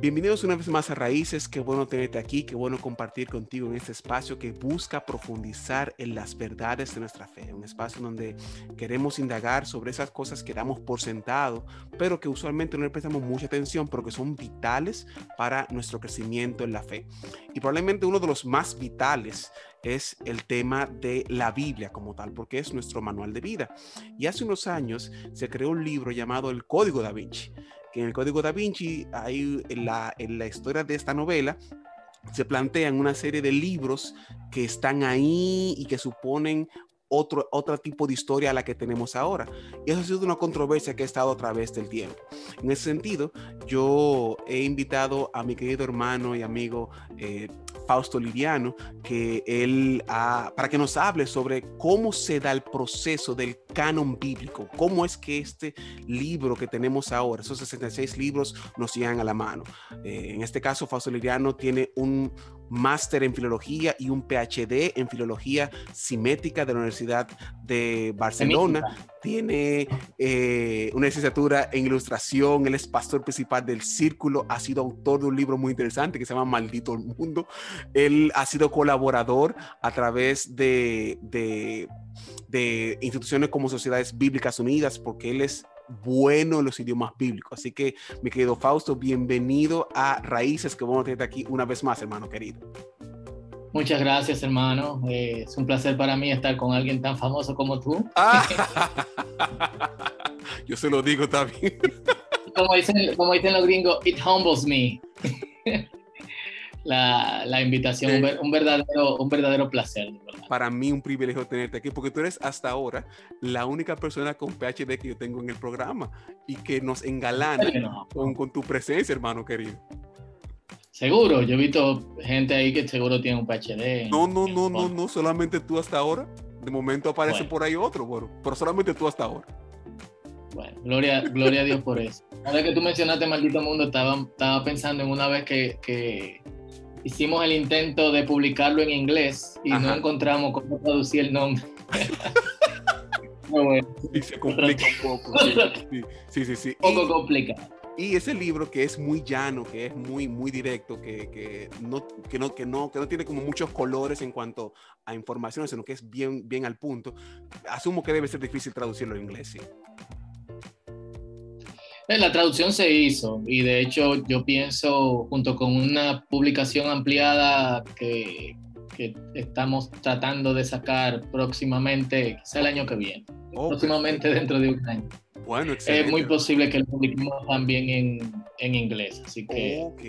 Bienvenidos una vez más a Raíces, qué bueno tenerte aquí, qué bueno compartir contigo en este espacio que busca profundizar en las verdades de nuestra fe, un espacio donde queremos indagar sobre esas cosas que damos por sentado, pero que usualmente no le prestamos mucha atención porque son vitales para nuestro crecimiento en la fe. Y probablemente uno de los más vitales es el tema de la Biblia como tal, porque es nuestro manual de vida. Y hace unos años se creó un libro llamado El Código Da Vinci, que en el Código Da Vinci, hay en la historia de esta novela, se plantean una serie de libros que están ahí y que suponen otro tipo de historia a la que tenemos ahora. Y eso ha sido una controversia que ha estado a través del tiempo. En ese sentido, yo he invitado a mi querido hermano y amigo Fausto Liriano, para que nos hable sobre cómo se da el proceso del canon bíblico, cómo es que este libro que tenemos ahora, esos 66 libros, nos llegan a la mano. En este caso, Fausto Liriano tiene un máster en filología y un PhD en filología simétrica de la Universidad de Barcelona. Tiene una licenciatura en ilustración. Él es pastor principal del Círculo. Ha sido autor de un libro muy interesante que se llama Maldito el Mundo. Él ha sido colaborador a través de instituciones como Sociedades Bíblicas Unidas, porque él es bueno en los idiomas bíblicos. Así que, mi querido Fausto, bienvenido a Raíces, que vamos a tenerte aquí una vez más, hermano querido. Muchas gracias, hermano. Es un placer para mí estar con alguien tan famoso como tú. Yo se lo digo también. Como dicen los gringos, it humbles me. La invitación, un verdadero placer, de verdad. Para mí un privilegio tenerte aquí, porque tú eres hasta ahora la única persona con PhD que yo tengo en el programa y que nos engalana con tu presencia, hermano querido. Seguro, yo he visto gente ahí que seguro tiene un PhD. No, solamente tú hasta ahora. De momento aparece por ahí otro, pero solamente tú hasta ahora. Bueno, gloria a Dios por eso. Ahora que tú mencionaste Maldito Mundo, estaba pensando en una vez que hicimos el intento de publicarlo en inglés y no encontramos cómo traducir el nombre. Bueno, y se complica un poco. Sí. Un poco complicado. Y ese libro, que es muy llano, que es muy, muy directo, que no tiene como muchos colores en cuanto a información, sino que es bien al punto, asumo que debe ser difícil traducirlo en inglés, sí. La traducción se hizo y de hecho yo pienso, junto con una publicación ampliada que estamos tratando de sacar próximamente, quizá el año que viene, próximamente dentro de un año. Bueno, excelente. Es muy posible que lo publiquemos también en inglés, así que... Ok.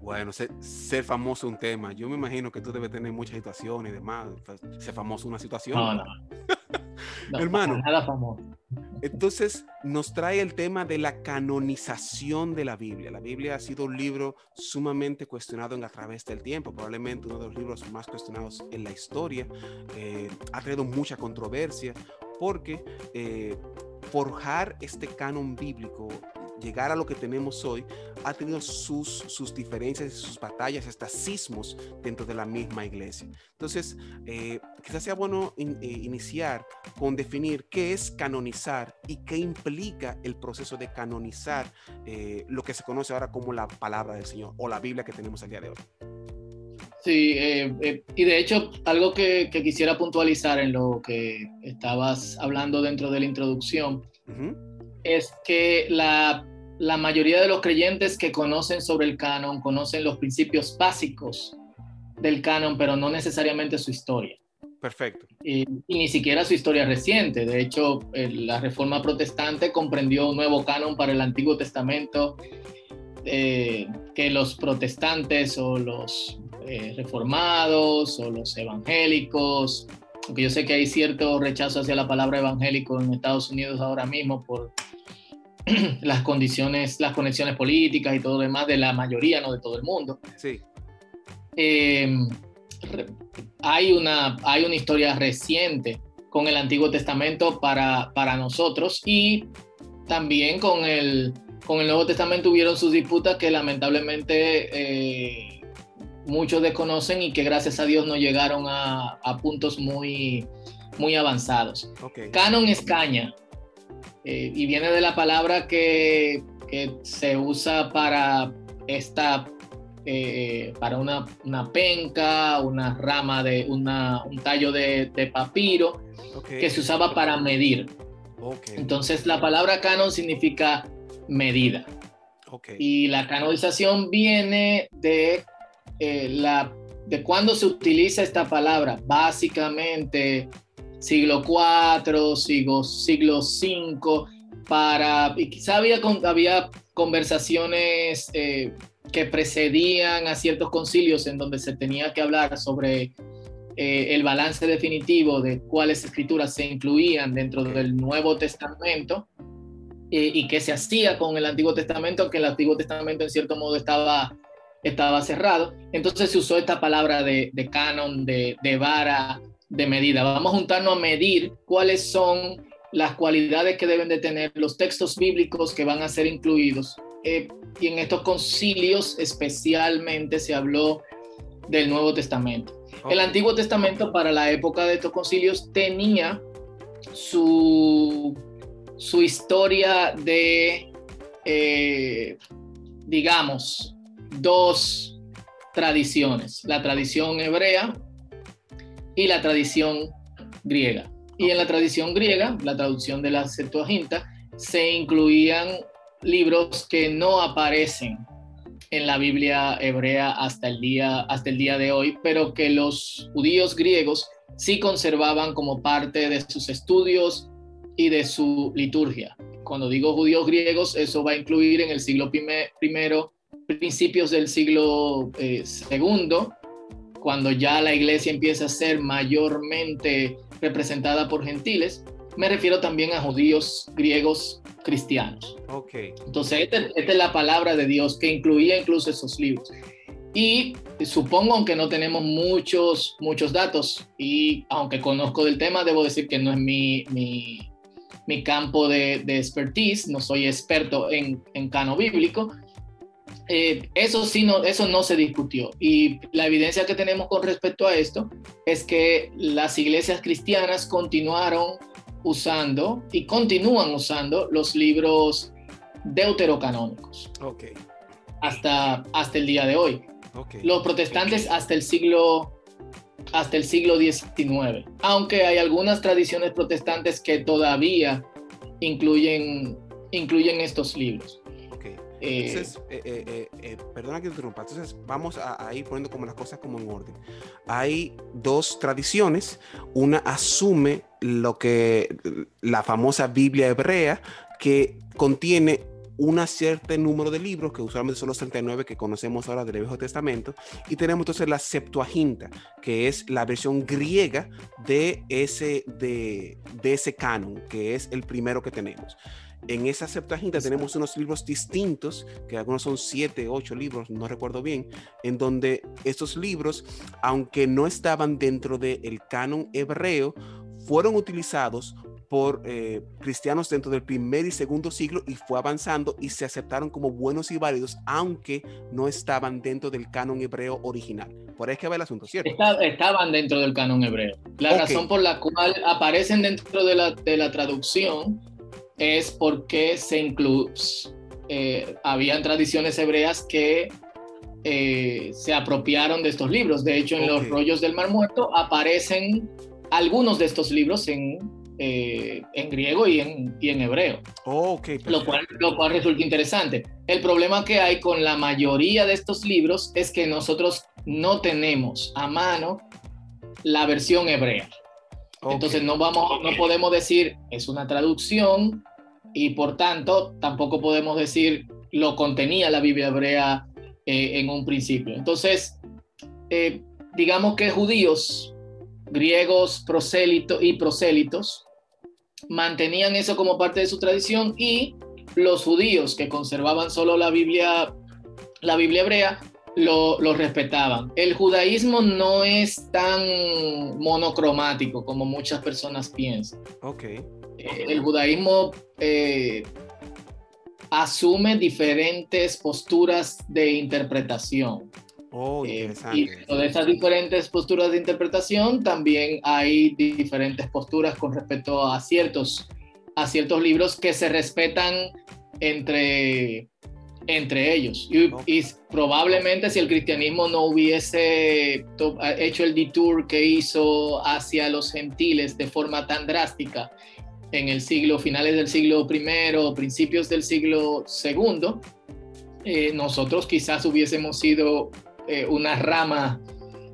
Bueno, ser famoso es un tema. Yo me imagino que tú debes tener muchas situaciones y demás. Ser famoso es una situación. No, hermano, nada famoso. Entonces nos trae el tema de la canonización de la Biblia. La Biblia ha sido un libro sumamente cuestionado a través del tiempo, probablemente uno de los libros más cuestionados en la historia. Ha traído mucha controversia porque forjar este canon bíblico, llegar a lo que tenemos hoy, ha tenido sus diferencias, sus batallas, hasta cismos dentro de la misma iglesia. Entonces, quizás sea bueno iniciar con definir qué es canonizar y qué implica el proceso de canonizar lo que se conoce ahora como la palabra del Señor o la Biblia que tenemos el día de hoy. Sí, y de hecho, algo que quisiera puntualizar en lo que estabas hablando dentro de la introducción, es que la mayoría de los creyentes que conocen sobre el canon conocen los principios básicos del canon, pero no necesariamente su historia. Perfecto. Y ni siquiera su historia reciente. De hecho, la Reforma Protestante comprendió un nuevo canon para el Antiguo Testamento que los protestantes o los reformados o los evangélicos, aunque yo sé que hay cierto rechazo hacia la palabra evangélico en Estados Unidos ahora mismo por las conexiones políticas y todo lo demás de la mayoría, no de todo el mundo. Sí. Hay una historia reciente con el Antiguo Testamento para nosotros, y también con el Nuevo Testamento hubieron sus disputas que lamentablemente muchos desconocen y que gracias a Dios no llegaron a puntos muy, muy avanzados. Okay. Canon es caña, y viene de la palabra que se usa para para una penca, una rama un tallo de papiro, Okay. que se usaba para medir. Okay. Entonces la palabra canon significa medida. Okay. Y la canonización viene de cuando se utiliza esta palabra, básicamente siglo IV, siglo V, y quizá había conversaciones que precedían a ciertos concilios en donde se tenía que hablar sobre el balance definitivo de cuáles escrituras se incluían dentro del Nuevo Testamento, y qué se hacía con el Antiguo Testamento, aunque el Antiguo Testamento en cierto modo estaba cerrado. Entonces se usó esta palabra de canon, de vara, de medida. Vamos a juntarnos a medir cuáles son las cualidades que deben de tener los textos bíblicos que van a ser incluidos. Y en estos concilios especialmente se habló del Nuevo Testamento. Okay. El Antiguo Testamento, para la época de estos concilios, tenía su historia de, digamos, dos tradiciones: la tradición hebrea y la tradición griega. Y en la tradición griega, la traducción de la Septuaginta, se incluían libros que no aparecen en la Biblia hebrea hasta el día de hoy, pero que los judíos griegos sí conservaban como parte de sus estudios y de su liturgia. Cuando digo judíos griegos, eso va a incluir en el siglo primero, principios del siglo segundo, cuando ya la iglesia empieza a ser mayormente representada por gentiles. Me refiero también a judíos griegos cristianos. Okay. Entonces, esta es la palabra de Dios que incluía incluso esos libros. Y supongo, aunque no tenemos muchos datos, y aunque conozco del tema, debo decir que no es mi campo de expertise, no soy experto en canon bíblico. Eso no se discutió, y la evidencia que tenemos con respecto a esto es que las iglesias cristianas continuaron usando y continúan usando los libros deuterocanónicos. Okay. hasta el día de hoy. Okay. Los protestantes hasta el siglo XIX, aunque hay algunas tradiciones protestantes que todavía incluyen estos libros. Entonces, perdona que te interrumpa. Entonces, vamos a ir poniendo como las cosas como en orden. Hay dos tradiciones. Una asume la famosa Biblia hebrea, que contiene un cierto número de libros, que usualmente son los 39 que conocemos ahora del Viejo Testamento, y tenemos entonces la Septuaginta, que es la versión griega de ese canon, que es el primero que tenemos. En esa Septuaginta tenemos unos libros distintos, que algunos son 7, 8 libros, no recuerdo bien, en donde estos libros, aunque no estaban dentro del canon hebreo, fueron utilizados por cristianos dentro del primer y segundo siglo, y fue avanzando y se aceptaron como buenos y válidos, aunque no estaban dentro del canon hebreo original. Por ahí es que va el asunto, ¿cierto? Estaban dentro del canon hebreo. La razón por la cual aparecen dentro de la traducción es porque habían tradiciones hebreas que se apropiaron de estos libros. De hecho, en los rollos del Mar Muerto aparecen algunos de estos libros en griego y en hebreo. Lo cual resulta interesante. El problema que hay con la mayoría de estos libros es que nosotros no tenemos a mano la versión hebrea. Entonces no podemos decir es una traducción, y por tanto tampoco podemos decir lo contenía la Biblia hebrea en un principio. Entonces, digamos que judíos, griegos, prosélitos mantenían eso como parte de su tradición, y los judíos que conservaban solo la Biblia hebrea lo respetaban. El judaísmo no es tan monocromático como muchas personas piensan. El judaísmo asume diferentes posturas de interpretación. Oh, Y interesante. dentro de esas diferentes posturas de interpretación, también hay diferentes posturas con respecto a ciertos libros que se respetan entre, entre ellos. Y probablemente si el cristianismo no hubiese hecho el detour que hizo hacia los gentiles de forma tan drástica en el finales del siglo I, principios del siglo II, nosotros quizás hubiésemos sido una rama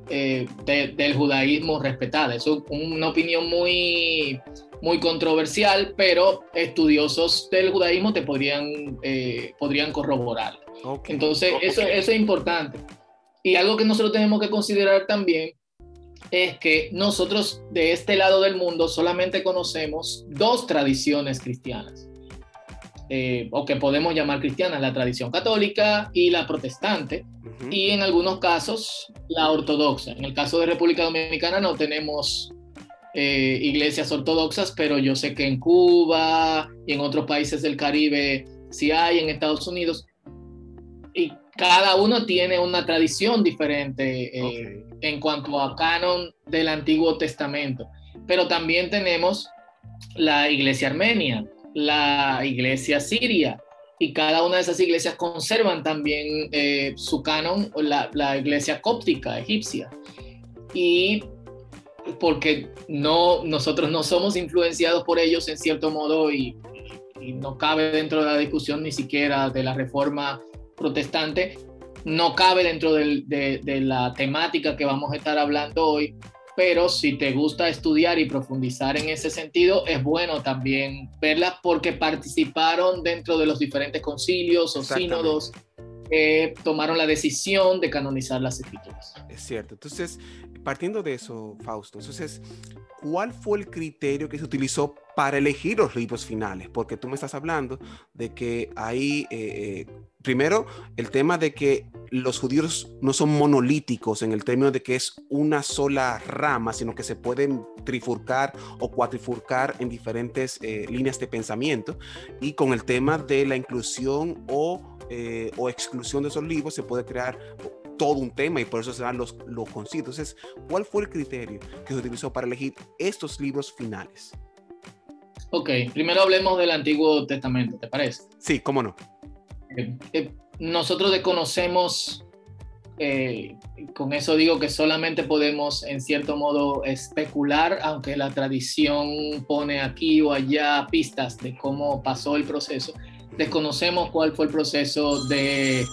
del judaísmo respetada. Eso es una opinión muy, muy controversial, pero estudiosos del judaísmo te podrían corroborar. Okay. Entonces, eso es importante. Y algo que nosotros tenemos que considerar también es que nosotros de este lado del mundo solamente conocemos dos tradiciones cristianas, o que podemos llamar cristianas, la tradición católica y la protestante, y en algunos casos la ortodoxa. En el caso de República Dominicana no tenemos iglesias ortodoxas, pero yo sé que en Cuba y en otros países del Caribe sí hay, en Estados Unidos, y cada uno tiene una tradición diferente en cuanto a canon del Antiguo Testamento. Pero también tenemos la iglesia armenia, la iglesia siria, y cada una de esas iglesias conservan también su canon, la iglesia cóptica egipcia. Y porque nosotros no somos influenciados por ellos en cierto modo, y no cabe dentro de la discusión ni siquiera de la reforma protestante, no cabe dentro de la temática que vamos a estar hablando hoy, pero si te gusta estudiar y profundizar en ese sentido, es bueno también verlas porque participaron dentro de los diferentes concilios o sínodos que tomaron la decisión de canonizar las escrituras. Es cierto. Entonces, partiendo de eso, Fausto, entonces, ¿cuál fue el criterio que se utilizó para elegir los libros finales? Porque tú me estás hablando de que hay, primero, el tema de que los judíos no son monolíticos en el término de que es una sola rama, sino que se pueden trifurcar o cuatrifurcar en diferentes líneas de pensamiento, y con el tema de la inclusión o exclusión de esos libros se puede crear todo un tema, y por eso se dan los concilios. Entonces, ¿cuál fue el criterio que se utilizó para elegir estos libros finales? Ok, primero hablemos del Antiguo Testamento, ¿te parece? Sí, cómo no. Nosotros desconocemos, con eso digo que solamente podemos en cierto modo especular, aunque la tradición pone aquí o allá pistas de cómo pasó el proceso. Desconocemos cuál fue el proceso de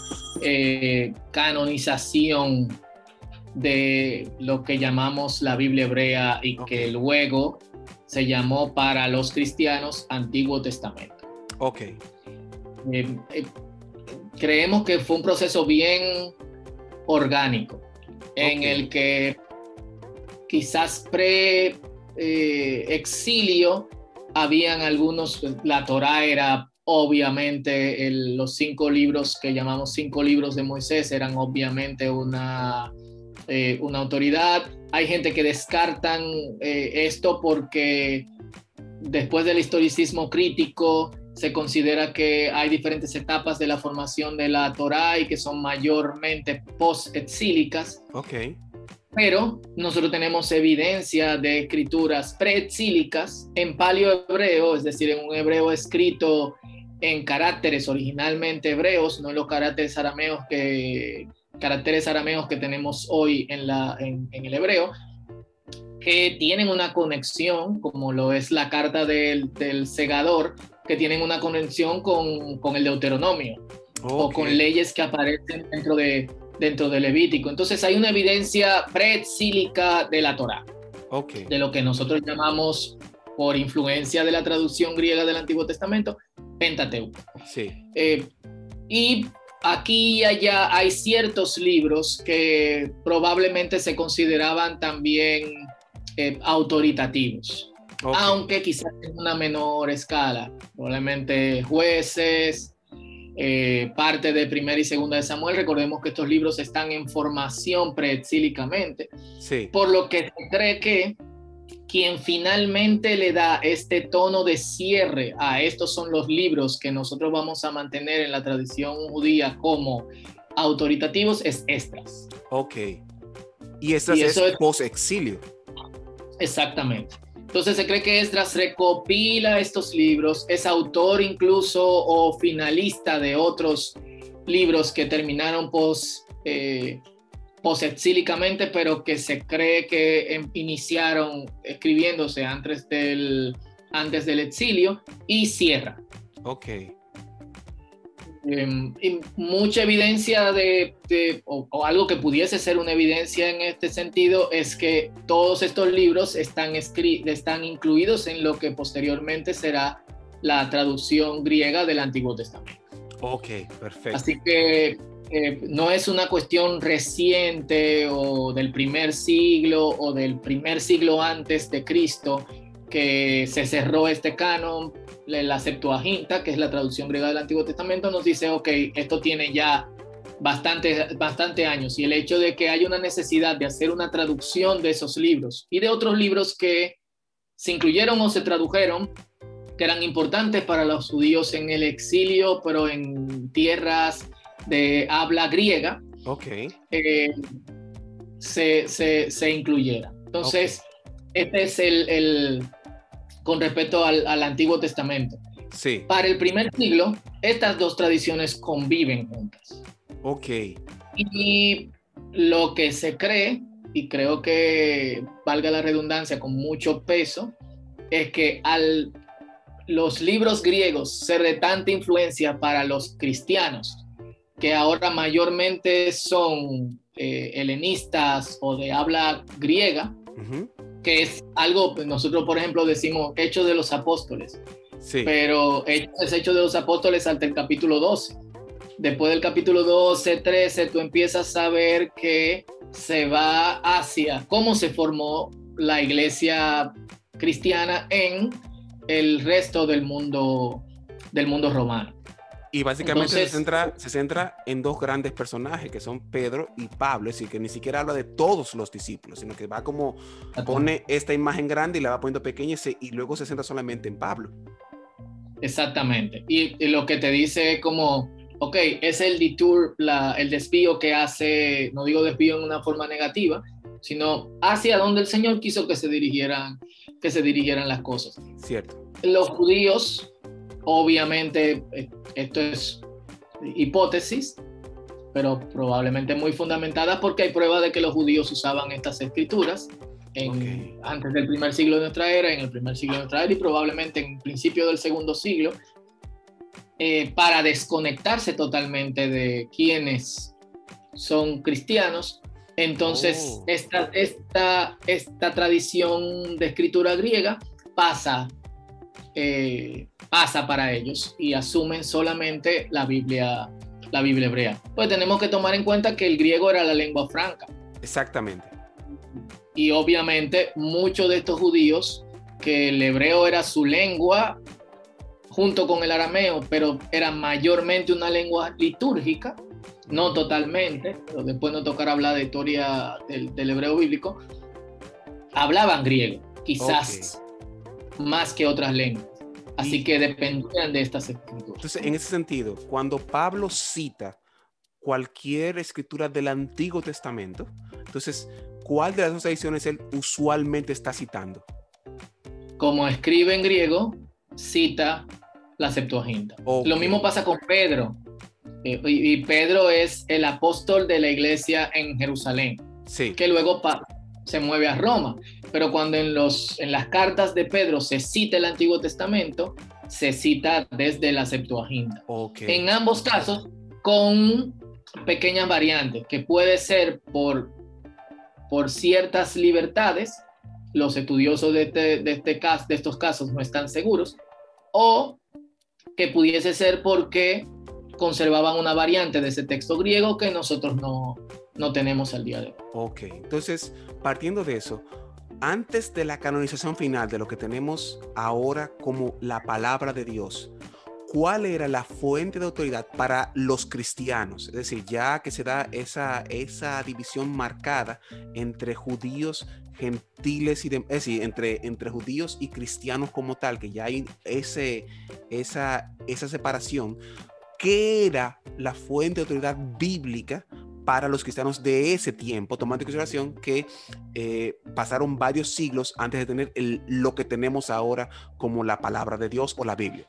canonización de lo que llamamos la Biblia hebrea y que luego se llamó para los cristianos Antiguo Testamento. Creemos que fue un proceso bien orgánico, en el que quizás pre-exilio habían algunos, la Torá era obviamente los 5 libros que llamamos 5 libros de Moisés, eran obviamente una autoridad. Hay gente que descartan esto porque después del historicismo crítico se considera que hay diferentes etapas de la formación de la Torá y que son mayormente post-exílicas. Pero nosotros tenemos evidencia de escrituras pre-exílicas en paleo-hebreo, es decir, en un hebreo escrito en caracteres originalmente hebreos, no en los caracteres arameos que tenemos hoy en el hebreo, que tienen una conexión, como lo es la carta del segador, que tienen una conexión con el Deuteronomio, o con leyes que aparecen dentro de Levítico. Entonces hay una evidencia pre-exílica de la Torá, de lo que nosotros llamamos, por influencia de la traducción griega del Antiguo Testamento, Pentateuco. Y aquí y allá hay ciertos libros que probablemente se consideraban también autoritativos, aunque quizás en una menor escala, probablemente Jueces, parte de Primera y Segunda de Samuel. Recordemos que estos libros están en formación preexílicamente, por lo que se cree que quien finalmente le da este tono de cierre a estos son los libros que nosotros vamos a mantener en la tradición judía como autoritativos es Esdras. Ok. Y Esdras es post-exilio. Exactamente. Entonces se cree que Esdras recopila estos libros, es autor incluso o finalista de otros libros que terminaron post-exílicamente, pero que se cree que iniciaron escribiéndose antes del exilio, y cierra. Ok. Y mucha evidencia o algo que pudiese ser una evidencia en este sentido es que todos estos libros están incluidos en lo que posteriormente será la traducción griega del Antiguo Testamento. Ok, perfecto. Así que no es una cuestión reciente o del primer siglo o del primer siglo antes de Cristo que se cerró este canon. La Septuaginta, que es la traducción griega del Antiguo Testamento, nos dice, ok, esto tiene ya bastante años, y el hecho de que haya una necesidad de hacer una traducción de esos libros y de otros libros que se incluyeron o se tradujeron, que eran importantes para los judíos en el exilio, pero en tierras de habla griega, okay, se incluyera. Entonces, este es con respecto al Antiguo Testamento. Sí. Para el primer siglo, estas dos tradiciones conviven juntas. Ok. Y lo que se cree, y creo que valga la redundancia con mucho peso, es que los libros griegos ser de tanta influencia para los cristianos, que ahora mayormente son helenistas o de habla griega, que es algo, nosotros por ejemplo decimos Hechos de los Apóstoles, sí, pero es Hechos de los Apóstoles hasta el capítulo 12. Después del capítulo 12, 13, tú empiezas a ver que se va hacia cómo se formó la iglesia cristiana en el resto del mundo romano. Y básicamente entonces, se centra en dos grandes personajes, que son Pedro y Pablo, es decir, que ni siquiera habla de todos los discípulos, sino que va como, pone esta imagen grande y la va poniendo pequeña y luego se centra solamente en Pablo. Exactamente. Y lo que te dice como, ok, es el detour, el desvío que hace, no digo desvío en una forma negativa, sino hacia donde el Señor quiso que se dirigieran las cosas. Cierto. Los judíos, obviamente, esto es hipótesis, pero probablemente muy fundamentada, porque hay prueba de que los judíos usaban estas escrituras antes del primer siglo de nuestra era, en el primer siglo de nuestra era y probablemente en el principio del segundo siglo, para desconectarse totalmente de quienes son cristianos. Entonces, esta tradición de escritura griega pasa para ellos y asumen solamente la Biblia hebrea. Pues tenemos que tomar en cuenta que el griego era la lengua franca. Exactamente. Y obviamente muchos de estos judíos, que el hebreo era su lengua junto con el arameo, pero era mayormente una lengua litúrgica, no totalmente, pero después nos tocará hablar de historia del hebreo bíblico, hablaban griego, quizás más que otras lenguas. Así que dependían de estas escrituras. Entonces, en ese sentido, cuando Pablo cita cualquier escritura del Antiguo Testamento, entonces, ¿cuál de las dos ediciones él usualmente está citando? Como escribe en griego, cita la Septuaginta. Lo mismo pasa con Pedro. Y Pedro es el apóstol de la iglesia en Jerusalén, que luego se mueve a Roma. Pero cuando en las cartas de Pedro se cita el Antiguo Testamento, se cita desde la Septuaginta. En ambos casos, con pequeñas variantes, que puede ser por ciertas libertades, los estudiosos de estos casos no están seguros, o que pudiese ser porque conservaban una variante de ese texto griego que nosotros no tenemos al día de hoy. Entonces, partiendo de eso, antes de la canonización final de lo que tenemos ahora como la palabra de Dios, ¿cuál era la fuente de autoridad para los cristianos? Es decir, ya que se da esa división marcada entre judíos, gentiles, es decir, entre judíos y cristianos como tal, que ya hay esa separación. ¿qué era la fuente de autoridad bíblica para los cristianos de ese tiempo, tomando en consideración que pasaron varios siglos antes de tener lo que tenemos ahora como la palabra de Dios o la Biblia?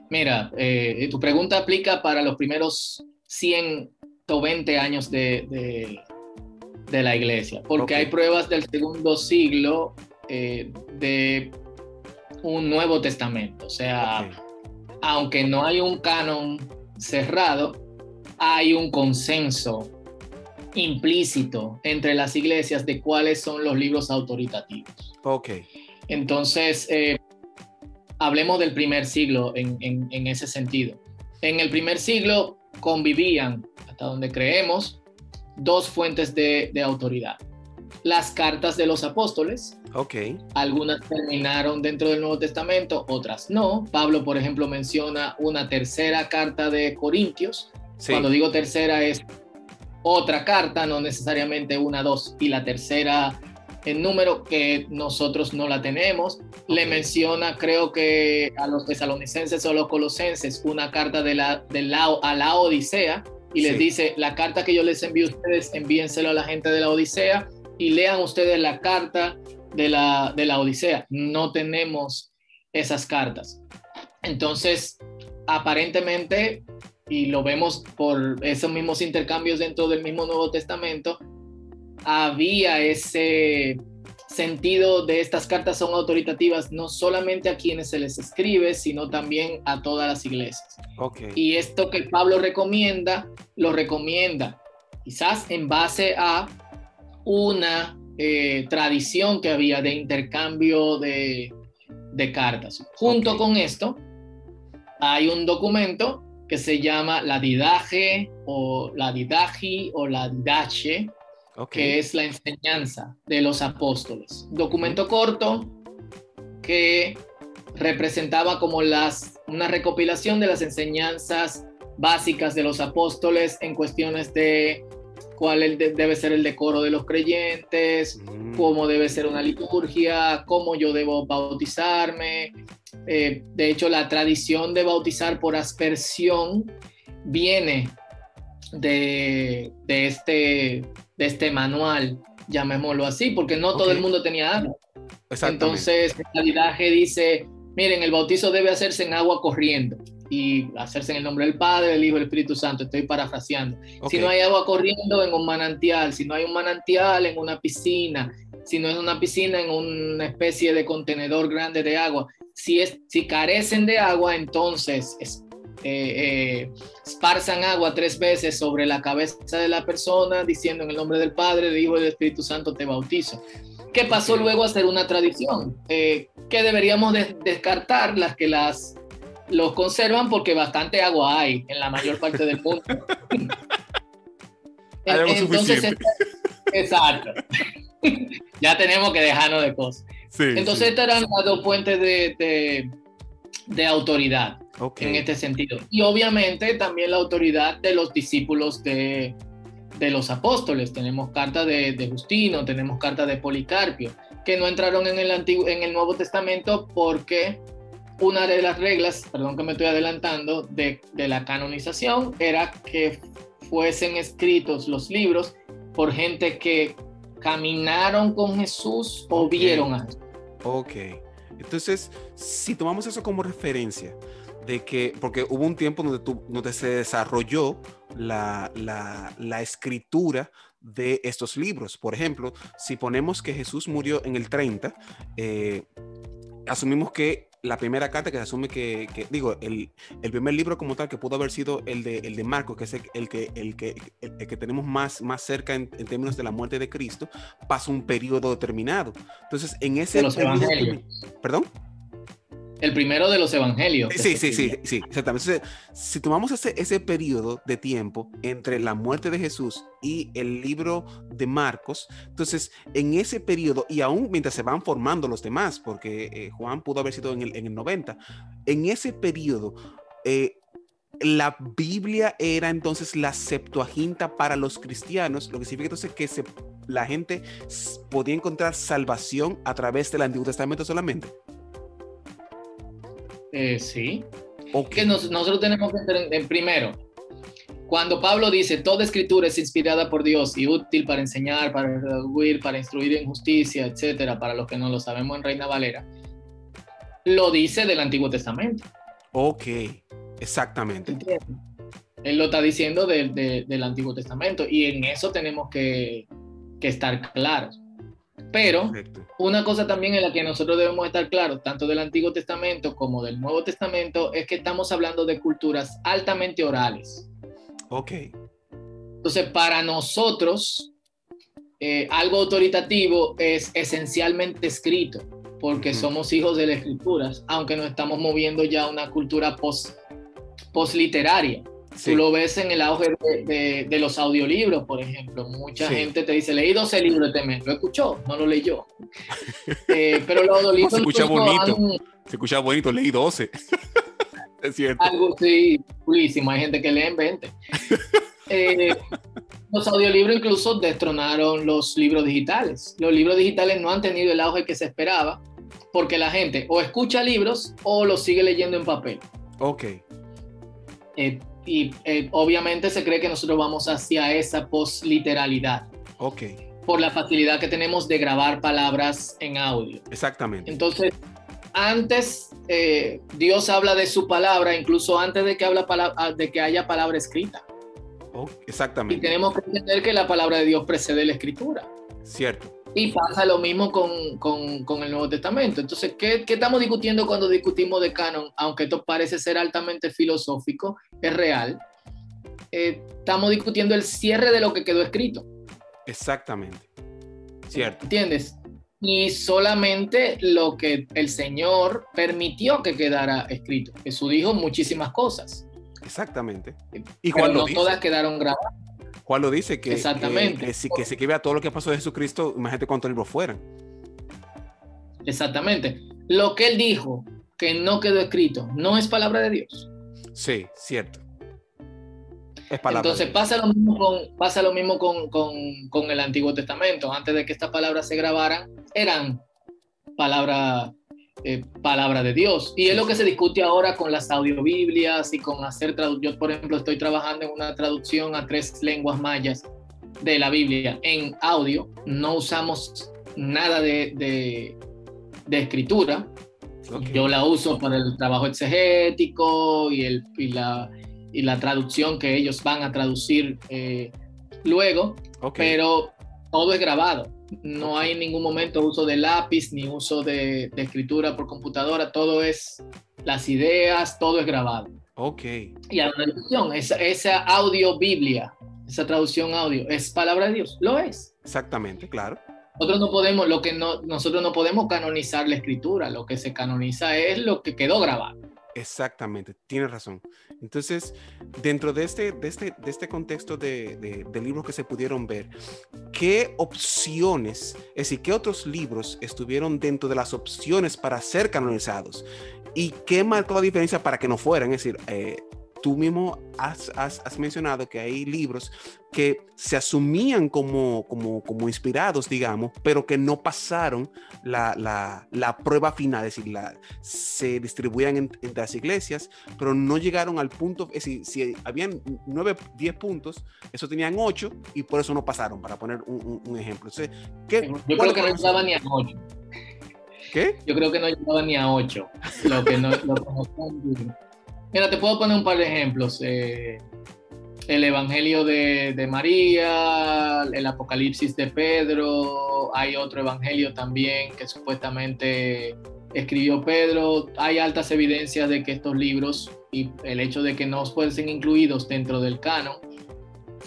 Mira, tu pregunta aplica para los primeros 120 años de la iglesia, porque hay pruebas del segundo siglo de un Nuevo Testamento. O sea, aunque no hay un canon cerrado, hay un consenso implícito entre las iglesias de cuáles son los libros autoritativos. Entonces, hablemos del primer siglo en ese sentido. En el primer siglo convivían, hasta donde creemos, dos fuentes de autoridad. Las cartas de los apóstoles. Algunas terminaron dentro del Nuevo Testamento, otras no. Pablo, por ejemplo, menciona una tercera carta de Corintios. Cuando digo tercera es otra carta, no necesariamente una, dos, y la tercera en número que nosotros no la tenemos. Le menciona, creo que a los tesalonicenses o los colosenses, una carta a la Odisea, y les dice, la carta que yo les envío a ustedes, envíenselo a la gente de la Odisea, y lean ustedes la carta de la Odisea. No tenemos esas cartas. Entonces, aparentemente, y lo vemos por esos mismos intercambios dentro del mismo Nuevo Testamento, había ese sentido de estas cartas son autoritativas no solamente a quienes se les escribe, sino también a todas las iglesias. Y esto que Pablo recomienda, lo recomienda quizás en base a una tradición que había de intercambio de cartas. Junto con esto, hay un documento que se llama la Didache o la Didache o la Didache, que es la enseñanza de los apóstoles. Documento corto que representaba como una recopilación de las enseñanzas básicas de los apóstoles en cuestiones de cuál debe ser el decoro de los creyentes, cómo debe ser una liturgia, cómo yo debo bautizarme. De hecho, la tradición de bautizar por aspersión viene de este manual, llamémoslo así, porque no todo el mundo tenía agua. Entonces, la Didache dice, miren, el bautizo debe hacerse en agua corriendo y hacerse en el nombre del Padre, del Hijo y del Espíritu Santo. Estoy parafraseando. Si no hay agua corriendo, en un manantial. Si no hay un manantial, en una piscina. Si no es una piscina, en una especie de contenedor grande de agua. Si carecen de agua, entonces esparzan agua 3 veces sobre la cabeza de la persona, diciendo en el nombre del Padre, del Hijo y del Espíritu Santo te bautizo. ¿Qué pasó luego a ser una tradición? Que deberíamos descartar las que los conservan, porque bastante agua hay en la mayor parte del mundo. Hay algo suficiente. Exacto. Ya tenemos que dejarnos de cosas. Entonces estas eran las dos fuentes de autoridad en este sentido. Y obviamente también la autoridad de los discípulos de los apóstoles. Tenemos carta de Justino, tenemos carta de Policarpio, que no entraron en el Nuevo Testamento porque una de las reglas, perdón que me estoy adelantando, de la canonización era que fuesen escritos los libros por gente que caminaron con Jesús o vieron a Jesús. Entonces, si tomamos eso como referencia, de que, porque hubo un tiempo donde se desarrolló la escritura de estos libros. Por ejemplo, si ponemos que Jesús murió en el 30, asumimos que la primera carta que se asume el primer libro como tal que pudo haber sido el de Marcos, que es el que tenemos más cerca en términos de la muerte de Cristo, pasó un periodo determinado. Entonces, en ese... De los evangelios. ¿Perdón? El primero de los evangelios. Sí, exactamente. Entonces, si tomamos ese periodo de tiempo entre la muerte de Jesús y el libro de Marcos, entonces en ese periodo, y aún mientras se van formando los demás, porque Juan pudo haber sido en el 90, en ese periodo, la Biblia era entonces la Septuaginta para los cristianos, lo que significa entonces que la gente podía encontrar salvación a través del Antiguo Testamento solamente. Sí. Que nosotros tenemos que entender primero, cuando Pablo dice, toda escritura es inspirada por Dios y útil para enseñar, para redarguir, para instruir en justicia, etcétera, para los que no lo sabemos en Reina Valera, lo dice del Antiguo Testamento. Ok, exactamente. ¿Entiendes? Él lo está diciendo del Antiguo Testamento y en eso tenemos que estar claros. Pero Perfecto. una cosa también en la que nosotros debemos estar claros, tanto del Antiguo Testamento como del Nuevo Testamento, es que estamos hablando de culturas altamente orales. Ok. Entonces, para nosotros, algo autoritativo es esencialmente escrito, porque somos hijos de las escrituras, aunque nos estamos moviendo ya a una cultura post-literaria. Sí. Tú lo ves en el auge de los audiolibros, por ejemplo. Mucha gente te dice, leí 12 libros este mes. ¿Lo escuchó? No lo leyó. Pero los audiolibros... Se escucha bonito. Se escucha bonito, leí 12. Es cierto. Algo, sí, chulísimo. Hay gente que lee en 20. Los audiolibros incluso destronaron los libros digitales. Los libros digitales no han tenido el auge que se esperaba porque la gente o escucha libros o los sigue leyendo en papel. Ok. Obviamente se cree que nosotros vamos hacia esa posliteralidad. Ok. Por la facilidad que tenemos de grabar palabras en audio. Exactamente. Entonces, antes Dios habla de su palabra, incluso antes de que haya palabra escrita. Oh, exactamente. Y tenemos que entender que la palabra de Dios precede la escritura. Cierto. Y pasa lo mismo con el Nuevo Testamento. Entonces, ¿qué estamos discutiendo cuando discutimos de canon? Aunque esto parece ser altamente filosófico, es real. Estamos discutiendo el cierre de lo que quedó escrito. Exactamente. Cierto. ¿Entiendes? Y solamente lo que el Señor permitió que quedara escrito. Jesús dijo muchísimas cosas. Exactamente. ¿Y Juan no todas quedaron grabadas? Juan lo dice que, exactamente. que se escribe a todo lo que pasó de Jesucristo, imagínate cuántos libros fueran. Exactamente. Lo que él dijo que no quedó escrito, no es palabra de Dios. Sí, cierto. Es palabra. Entonces pasa lo mismo con el Antiguo Testamento. Antes de que estas palabras se grabaran, eran palabra de Dios. Y es lo que se discute ahora con las audiobiblias y con hacer traducción. Yo, por ejemplo, estoy trabajando en una traducción a 3 lenguas mayas de la Biblia en audio. No usamos nada de escritura. Okay. Yo la uso para el trabajo exegético y la traducción que ellos van a traducir luego. Okay. Pero todo es grabado. No hay en ningún momento uso de lápiz ni uso de escritura por computadora. Todo es las ideas, todo es grabado. Ok. Y la traducción, esa audio biblia, esa traducción audio, ¿es palabra de Dios? Lo es. Exactamente, claro. Nosotros no podemos canonizar la escritura. Lo que se canoniza es lo que quedó grabado. Exactamente, tienes razón. Entonces, dentro de este contexto de libros que se pudieron ver, ¿qué opciones, es decir, qué otros libros estuvieron dentro de las opciones para ser canonizados? ¿Y qué marcó la diferencia para que no fueran? Es decir, tú mismo has mencionado que hay libros que se asumían como inspirados, digamos, pero que no pasaron la prueba final, es decir, se distribuían entre las iglesias, pero no llegaron al punto, es decir, si habían 9, 10 puntos, eso tenían 8 y por eso no pasaron, para poner un ejemplo. Entonces, yo creo que no llegaba ni a 8. ¿Qué? Yo creo que no llegaba ni a 8. Mira, te puedo poner un par de ejemplos. El Evangelio de María, el Apocalipsis de Pedro, hay otro evangelio también que supuestamente escribió Pedro. Hay altas evidencias de que estos libros, y el hecho de que no fuesen incluidos dentro del canon,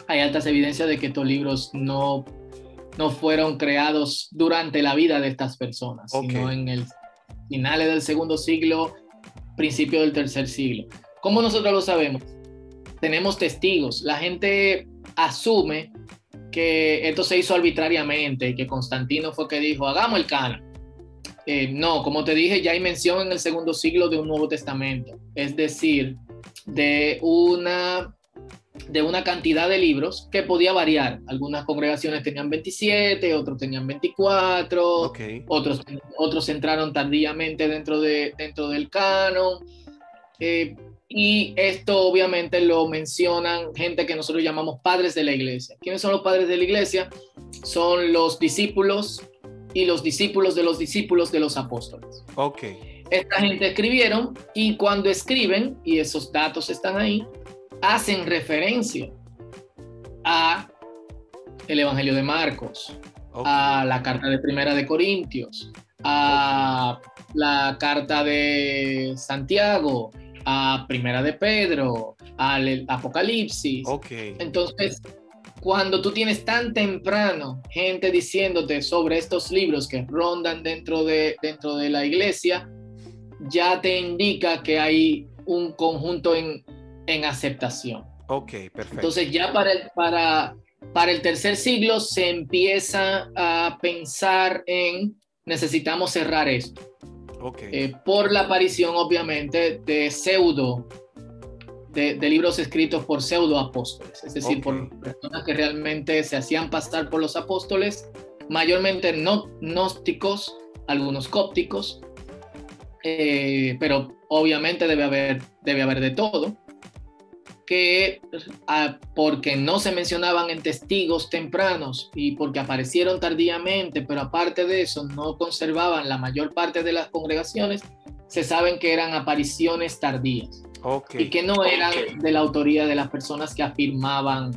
hay altas evidencias de que estos libros no fueron creados durante la vida de estas personas, sino en el finales del segundo siglo, principio del tercer siglo. ¿Cómo nosotros lo sabemos? Tenemos testigos. La gente asume que esto se hizo arbitrariamente y que Constantino fue que dijo, hagamos el canon. No, como te dije, ya hay mención en el segundo siglo de un Nuevo Testamento, es decir, de una cantidad de libros que podía variar. Algunas congregaciones tenían 27, otros tenían 24, otros entraron tardíamente dentro del canon. Y esto obviamente lo mencionan gente que nosotros llamamos padres de la iglesia. ¿Quiénes son los padres de la iglesia? Son los discípulos y los discípulos de los apóstoles. Ok. Esta gente escribieron, y cuando escriben, y esos datos están ahí, hacen referencia a el Evangelio de Marcos, a la carta de Primera de Corintios, a la carta de Santiago, a Primera de Pedro, al Apocalipsis. Entonces, cuando tú tienes tan temprano gente diciéndote sobre estos libros que rondan dentro de la iglesia, ya te indica que hay un conjunto en aceptación. Ok, perfecto. Entonces ya para el tercer siglo se empieza a pensar en necesitamos cerrar esto. Por la aparición, obviamente, de libros escritos por pseudo apóstoles, es decir, por personas que realmente se hacían pasar por los apóstoles, mayormente no gnósticos, algunos cópticos, pero obviamente debe haber de todo, que porque no se mencionaban en testigos tempranos y porque aparecieron tardíamente, pero aparte de eso no conservaban la mayor parte de las congregaciones, se saben que eran apariciones tardías. Y que no eran de la autoría de las personas que afirmaban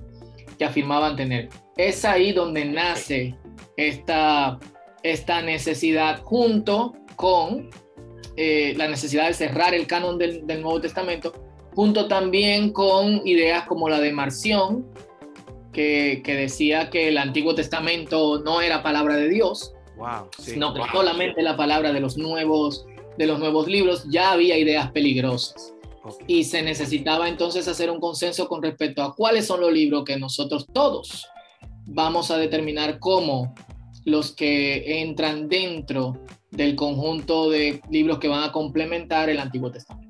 tener. Es ahí donde nace esta necesidad, junto con la necesidad de cerrar el canon del Nuevo Testamento, junto también con ideas como la de Marción, que decía que el Antiguo Testamento no era palabra de Dios, sino que solamente la palabra de los nuevos libros. Ya había ideas peligrosas. Y se necesitaba entonces hacer un consenso con respecto a cuáles son los libros que nosotros todos vamos a determinar como los que entran dentro del conjunto de libros que van a complementar el Antiguo Testamento.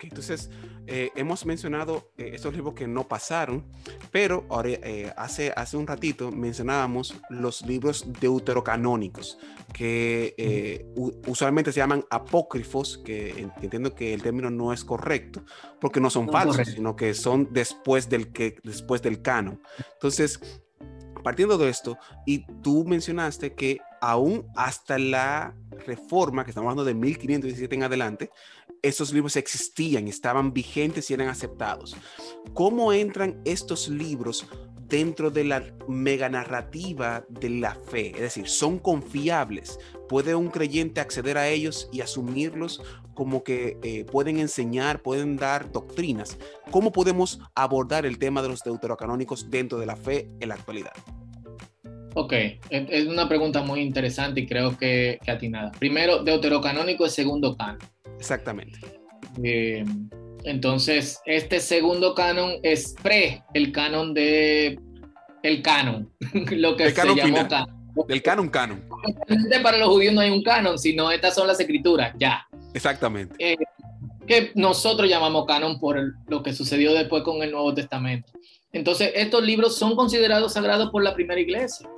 Entonces hemos mencionado estos libros que no pasaron, pero ahora, hace un ratito mencionábamos los libros deuterocanónicos, que usualmente se llaman apócrifos, que entiendo que el término no es correcto, porque no son falsos, sino que son después del canon. Entonces, partiendo de esto, y tú mencionaste que aún hasta la Reforma, que estamos hablando de 1517 en adelante, esos libros existían, estaban vigentes y eran aceptados. ¿Cómo entran estos libros dentro de la meganarrativa de la fe? Es decir, ¿son confiables? ¿Puede un creyente acceder a ellos y asumirlos como que pueden enseñar, pueden dar doctrinas? ¿Cómo podemos abordar el tema de los deuterocanónicos dentro de la fe en la actualidad? Es una pregunta muy interesante y creo que atinada. Primero, deuterocanónico es segundo canon. Exactamente. Entonces, este segundo canon es el canon lo que el canon se llamó final. canon. Del canon. Para los judíos no hay un canon, sino estas son las escrituras, ya. Exactamente. Que nosotros llamamos canon por lo que sucedió después con el Nuevo Testamento. Entonces, estos libros son considerados sagrados por la primera iglesia.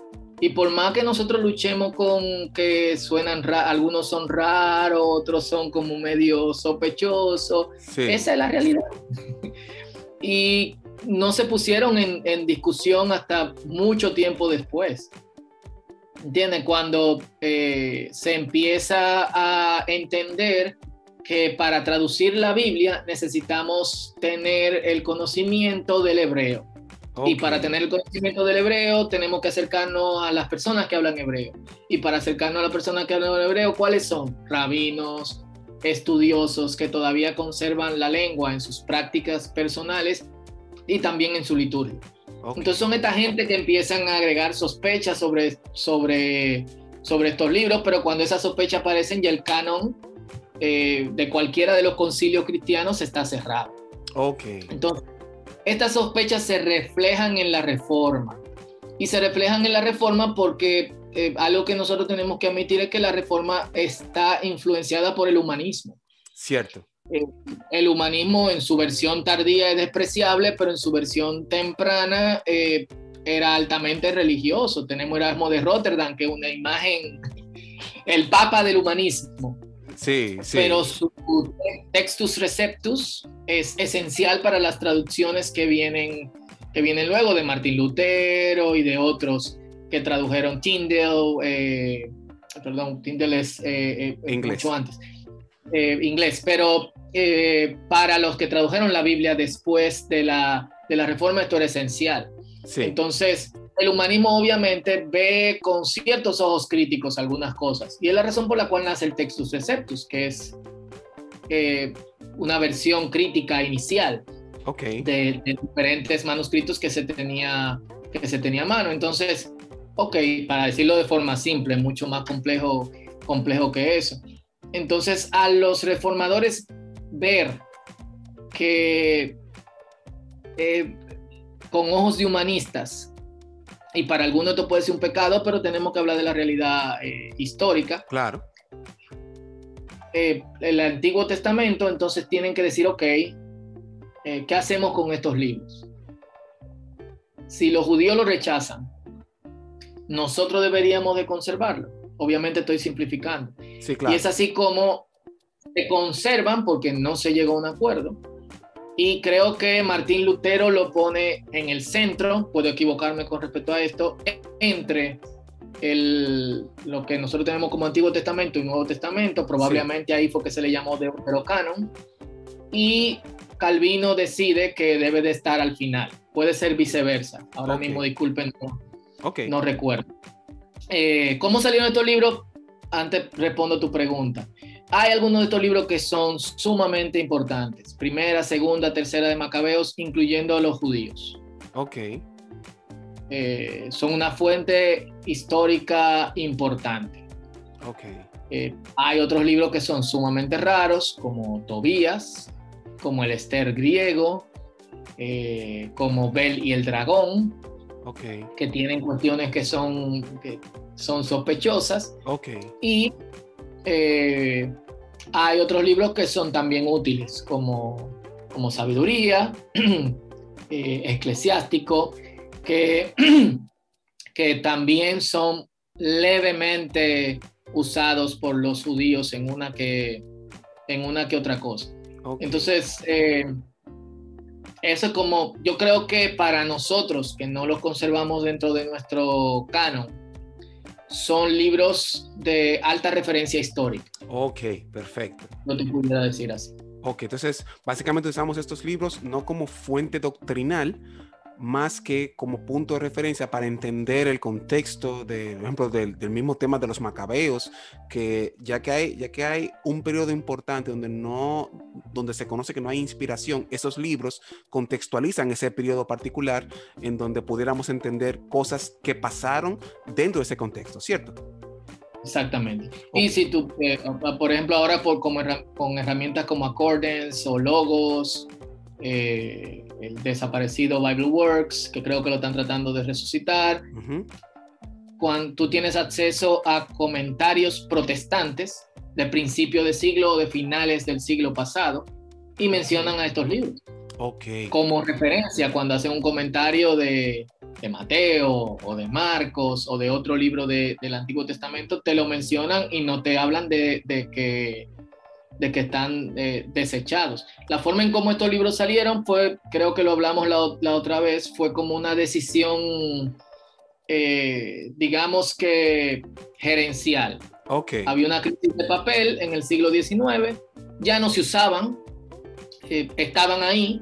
Y por más que nosotros luchemos con que suenan algunos son raros, otros son como medio sospechosos, esa es la realidad. Y no se pusieron en discusión hasta mucho tiempo después. ¿Entienden? Cuando se empieza a entender que para traducir la Biblia necesitamos tener el conocimiento del hebreo. Y para tener el conocimiento del hebreo tenemos que acercarnos a las personas que hablan hebreo. Y para acercarnos a las personas que hablan hebreo, ¿cuáles son? Rabinos, estudiosos que todavía conservan la lengua en sus prácticas personales y también en su liturgia. Entonces son esta gente que empiezan a agregar sospechas sobre estos libros, pero cuando esas sospechas aparecen ya el canon de cualquiera de los concilios cristianos está cerrado. Entonces, estas sospechas se reflejan en la Reforma. Y se reflejan en la Reforma porque algo que nosotros tenemos que admitir es que la Reforma está influenciada por el humanismo. Cierto. El humanismo en su versión tardía es despreciable, pero en su versión temprana era altamente religioso. Tenemos Erasmo de Rotterdam, que es una imagen, el papa del humanismo. Sí. Pero su Textus Receptus es esencial para las traducciones que vienen luego de Martín Lutero y de otros que tradujeron Tyndale. Tyndale es Inglés. mucho antes, inglés, pero para los que tradujeron la Biblia después de la Reforma esto era esencial. Sí. Entonces, el humanismo obviamente ve con ciertos ojos críticos algunas cosas, y es la razón por la cual nace el Textus Receptus, que es una versión crítica inicial de diferentes manuscritos que se tenía a mano. Entonces, para decirlo de forma simple, mucho más complejo que eso. Entonces, a los reformadores ver que con ojos de humanistas, y para algunos esto puede ser un pecado, pero tenemos que hablar de la realidad histórica. Claro. El Antiguo Testamento, entonces tienen que decir, ¿qué hacemos con estos libros? Si los judíos lo rechazan, nosotros deberíamos de conservarlo. Obviamente estoy simplificando. Sí, claro. Y es así como se conservan porque no se llegó a un acuerdo. Y creo que Martín Lutero lo pone en el centro, puedo equivocarme con respecto a esto, entre lo que nosotros tenemos como Antiguo Testamento y Nuevo Testamento. Probablemente ahí fue que se le llamó Deuterocanon. Y Calvino decide que debe de estar al final. Puede ser viceversa. Ahora mismo, disculpen, no recuerdo. ¿Cómo salieron estos libros? Antes respondo tu pregunta. Hay algunos de estos libros que son sumamente importantes. Primera, segunda, tercera de Macabeos, incluyendo a los judíos. Son una fuente histórica importante. Hay otros libros que son sumamente raros, como Tobías, como el Esther griego, como Bel y el dragón, que tienen cuestiones que son sospechosas. Y hay otros libros que son también útiles, como Sabiduría, Eclesiástico, que también son levemente usados por los judíos en una que otra cosa. Entonces, eso es como, yo creo que para nosotros que no los conservamos dentro de nuestro canon, son libros de alta referencia histórica. Perfecto. No te pudiera decir así. Entonces básicamente usamos estos libros no como fuente doctrinal, más que como punto de referencia para entender el contexto, por ejemplo, del mismo tema de los macabeos, que ya que hay un periodo importante donde se conoce que no hay inspiración, esos libros contextualizan ese periodo particular en donde pudiéramos entender cosas que pasaron dentro de ese contexto, ¿cierto? Exactamente. Y si tú, por ejemplo, ahora con herramientas como Accordance o Logos, el desaparecido BibleWorks, que creo que lo están tratando de resucitar. Cuando tú tienes acceso a comentarios protestantes de principio de siglo o de finales del siglo pasado y mencionan a estos libros como referencia cuando hacen un comentario de Mateo o de Marcos o de otro libro del Antiguo Testamento, te lo mencionan y no te hablan de que están desechados. La forma en cómo estos libros salieron fue, creo que lo hablamos la otra vez, fue como una decisión, digamos que gerencial. Había una crisis de papel en el siglo XIX, ya no se usaban, estaban ahí,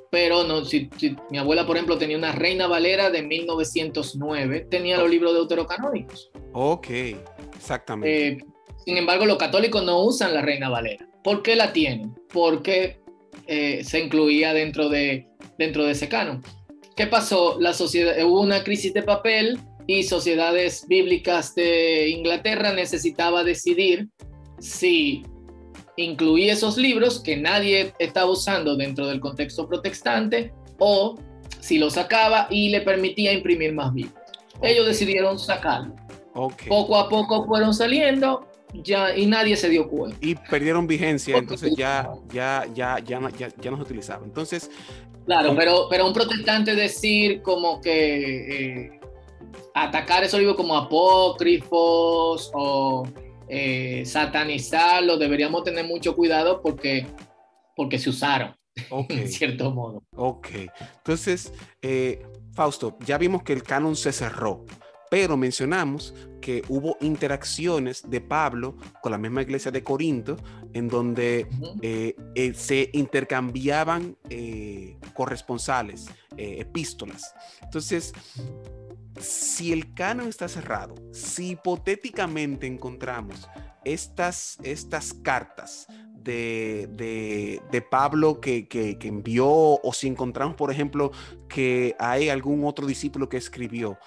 pero no, si mi abuela, por ejemplo, tenía una Reina Valera de 1909, tenía los libros deuterocanónicos. Exactamente. Sin embargo, los católicos no usan la Reina Valera. ¿Por qué la tienen? Porque se incluía dentro de ese canon. ¿Qué pasó? Hubo una crisis de papel y sociedades bíblicas de Inglaterra necesitaba decidir si incluía esos libros que nadie estaba usando dentro del contexto protestante o si los sacaba y le permitía imprimir más Biblias. Ellos decidieron sacarlo. Poco a poco fueron saliendo y nadie se dio cuenta. Y perdieron vigencia, entonces ya no se utilizaba. Entonces, claro, pero un protestante decir como que atacar esos libros como apócrifos o satanizarlos, deberíamos tener mucho cuidado porque porque se usaron, Ok. en cierto modo. Ok. Entonces, Fausto, ya vimos que el canon se cerró, pero mencionamos que hubo interacciones de Pablo con la misma iglesia de Corinto, en donde se intercambiaban corresponsales, epístolas. Entonces, si el canon está cerrado, si hipotéticamente encontramos estas cartas de Pablo que envió, o si encontramos, por ejemplo, que hay algún otro discípulo que escribió,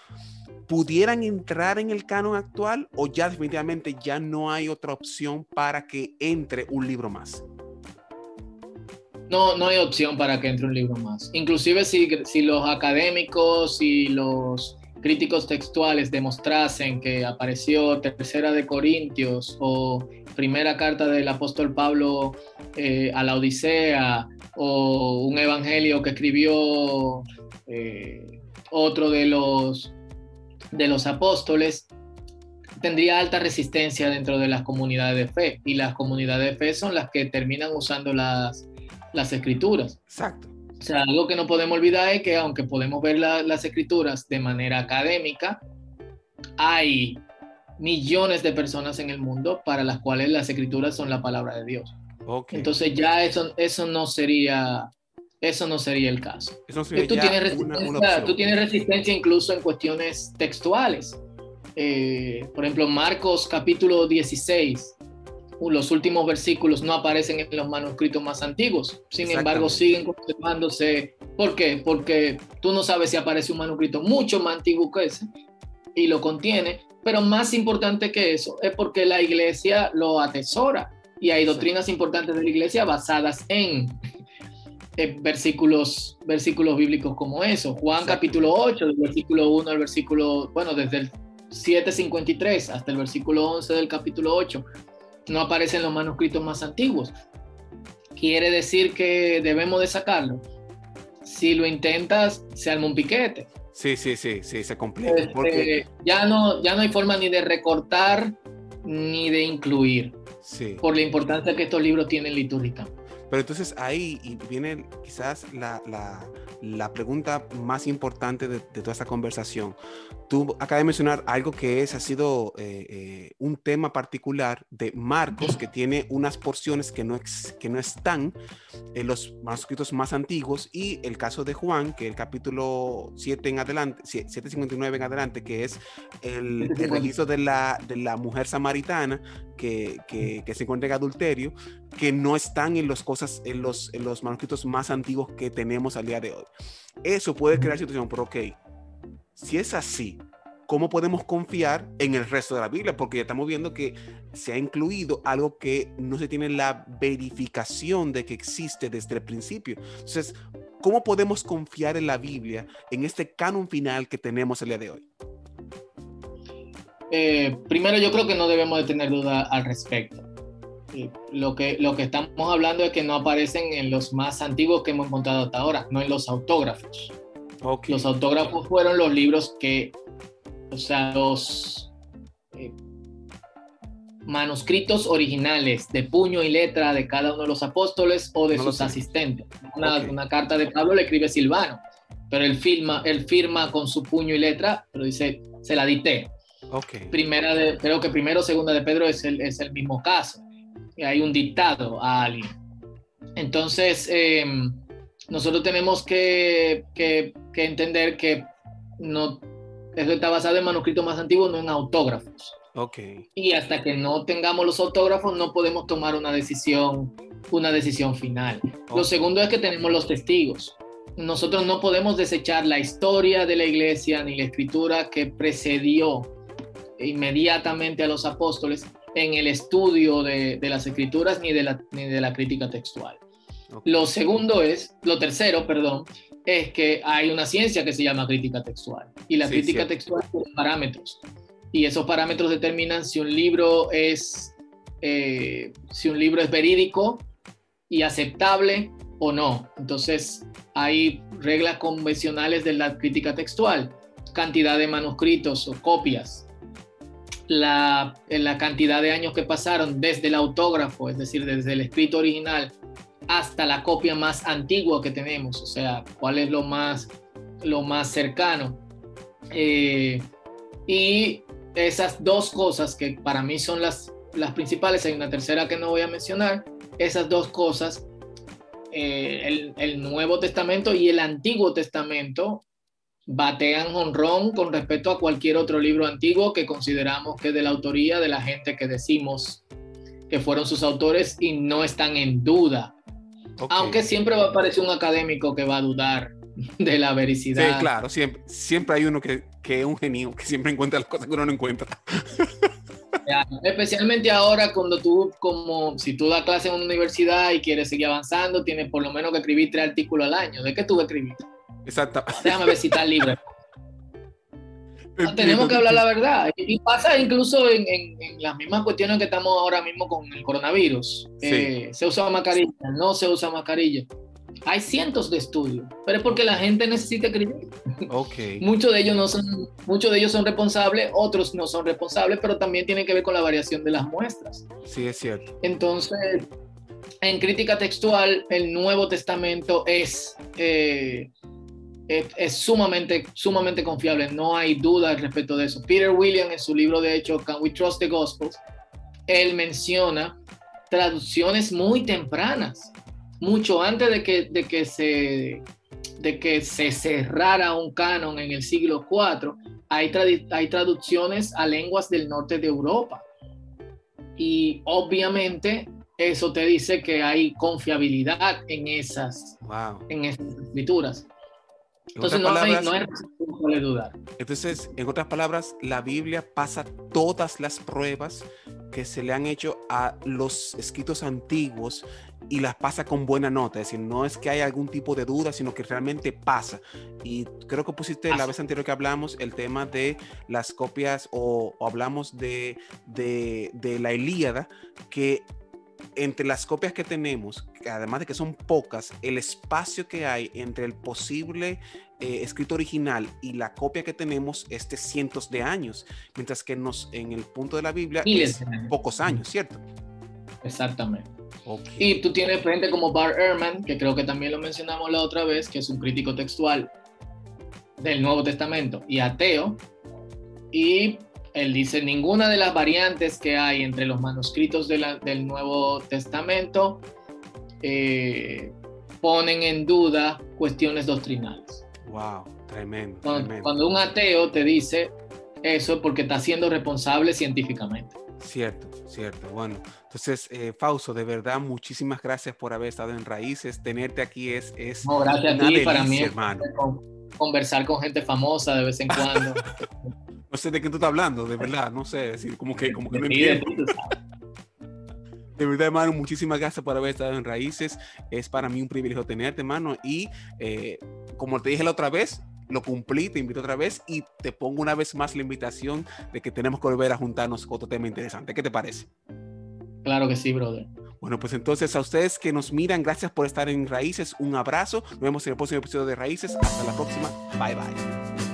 ¿pudieran entrar en el canon actual o ya definitivamente ya no hay otra opción para que entre un libro más? No, no hay opción para que entre un libro más. Inclusive si los académicos y los críticos textuales demostrasen que apareció Tercera de Corintios o Primera Carta del Apóstol Pablo a la Odisea, o un evangelio que escribió otro de los apóstoles, tendría alta resistencia dentro de las comunidades de fe, y las comunidades de fe son las que terminan usando las escrituras. Exacto. O sea, algo que no podemos olvidar es que aunque podemos ver las escrituras de manera académica, hay millones de personas en el mundo para las cuales las escrituras son la palabra de Dios. Okay. Entonces ya eso no sería el caso. Eso sería tú tienes resistencia incluso en cuestiones textuales. Por ejemplo, Marcos capítulo 16, los últimos versículos no aparecen en los manuscritos más antiguos. Sin embargo, siguen conservándose. ¿Por qué? Porque tú no sabes si aparece un manuscrito mucho más antiguo que ese y lo contiene, pero más importante que eso es porque la iglesia lo atesora, y hay doctrinas importantes de la iglesia basadas en versículos bíblicos como eso. Juan capítulo 8, del versículo 1 al versículo, desde el 7:53 hasta el versículo 11 del capítulo 8, no aparecen los manuscritos más antiguos. ¿Quiere decir que debemos de sacarlo? Si lo intentas, se arma un piquete. Sí, se complica. Porque ya no hay forma ni de recortar ni de incluir, por la importancia que estos libros tienen litúrgica. Pero entonces ahí viene quizás la pregunta más importante de toda esta conversación. Tú acabas de mencionar algo que ha sido un tema particular de Marcos, que tiene unas porciones que no están en los manuscritos más antiguos, y el caso de Juan, que el capítulo 7 en adelante, 7:59 en adelante, que es el registro de la mujer samaritana que se encuentra en adulterio, que no están en los manuscritos más antiguos que tenemos al día de hoy. Eso puede crear situación, pero ok, si es así, ¿cómo podemos confiar en el resto de la Biblia? Porque ya estamos viendo que se ha incluido algo que no se tiene la verificación de que existe desde el principio. Entonces, ¿cómo podemos confiar en la Biblia, en este canon final que tenemos el día de hoy? Primero, yo creo que no debemos de tener duda al respecto. Lo que estamos hablando es que no aparecen en los más antiguos que hemos encontrado hasta ahora, no en los autógrafos. Okay. Los autógrafos fueron los libros los manuscritos originales de puño y letra de cada uno de los apóstoles o de sus asistentes. Una carta de Pablo le escribe Silvano, pero él firma con su puño y letra, pero dice, se la dicté. Okay. Creo que primero o segunda de Pedro es el mismo caso. Hay un dictado a alguien. Entonces, nosotros tenemos que entender que eso está basado en manuscritos más antiguos, no en autógrafos. Okay. Y hasta que no tengamos los autógrafos, no podemos tomar una decisión final. Okay. Lo segundo es que tenemos los testigos. Nosotros no podemos desechar la historia de la iglesia ni la escritura que precedió inmediatamente a los apóstoles en el estudio de las escrituras ni de la crítica textual. Okay. Lo tercero, es que hay una ciencia que se llama crítica textual, y la crítica textual tiene parámetros, y esos parámetros determinan si un libro es verídico y aceptable o no. Entonces hay reglas convencionales de la crítica textual: cantidad de manuscritos o copias, la cantidad de años que pasaron desde el autógrafo, es decir, desde el escrito original hasta la copia más antigua que tenemos, o sea, cuál es lo más cercano. Y esas dos cosas que para mí son las principales, hay una tercera que no voy a mencionar, esas dos cosas, el Nuevo Testamento y el Antiguo Testamento, batean jonrón con respecto a cualquier otro libro antiguo que consideramos que es de la autoría de la gente que decimos que fueron sus autores y no están en duda. Okay. Aunque siempre va a aparecer un académico que va a dudar de la vericidad. Sí, claro, siempre hay uno que es un genio, que siempre encuentra las cosas que uno no encuentra. Especialmente ahora cuando si tú das clase en una universidad y quieres seguir avanzando, tienes por lo menos que escribir 3 artículos al año. ¿De qué tú vas a escribir? Exacto. Déjame ver si está libre. Tenemos que hablar la verdad. Y pasa incluso en las mismas cuestiones que estamos ahora mismo con el coronavirus. Sí. Se usa mascarilla, no se usa mascarilla. Hay cientos de estudios, pero es porque la gente necesita escribir. Okay. Muchos de ellos son responsables, otros no son responsables, pero también tiene que ver con la variación de las muestras. Sí, es cierto. Entonces, en crítica textual, el Nuevo Testamento es sumamente confiable, no hay duda al respecto de eso. Peter Williams, en su libro de hecho, Can We Trust the Gospels, él menciona traducciones muy tempranas, mucho antes de que se cerrara un canon en el siglo IV. Hay traducciones a lenguas del norte de Europa. Y obviamente eso te dice que hay confiabilidad en esas escrituras. Entonces no hay razón de dudar. Entonces, en otras palabras, la Biblia pasa todas las pruebas que se le han hecho a los escritos antiguos y las pasa con buena nota. Es decir, no es que haya algún tipo de duda, sino que realmente pasa. Y creo que pusiste la vez anterior que hablamos el tema de las copias o hablamos de la Ilíada, que entre las copias que tenemos, además de que son pocas, el espacio que hay entre el posible escrito original y la copia que tenemos es de cientos de años, mientras que en el punto de la Biblia es pocos años, ¿cierto? Exactamente. Okay. Y tú tienes gente como Bart Ehrman, que creo que también lo mencionamos la otra vez, que es un crítico textual del Nuevo Testamento y ateo, y él dice, ninguna de las variantes que hay entre los manuscritos del Nuevo Testamento ponen en duda cuestiones doctrinales. Wow, tremendo. Cuando un ateo te dice eso es porque está siendo responsable científicamente. Cierto. Bueno, entonces, Fausto, de verdad, muchísimas gracias por haber estado en Raíces. Tenerte aquí es no, gracias a ti, delicia, para mí, hermano. Conversar con gente famosa de vez en cuando. No sé de qué tú estás hablando, de verdad, no sé, decir, como que no entiendo. De verdad, hermano, muchísimas gracias por haber estado en Raíces. Es para mí un privilegio tenerte, hermano. Y como te dije la otra vez, lo cumplí, te invito otra vez y te pongo una vez más la invitación de que tenemos que volver a juntarnos con otro tema interesante. ¿Qué te parece? Claro que sí, brother. Bueno, pues entonces a ustedes que nos miran, gracias por estar en Raíces. Un abrazo. Nos vemos en el próximo episodio de Raíces. Hasta la próxima. Bye, bye.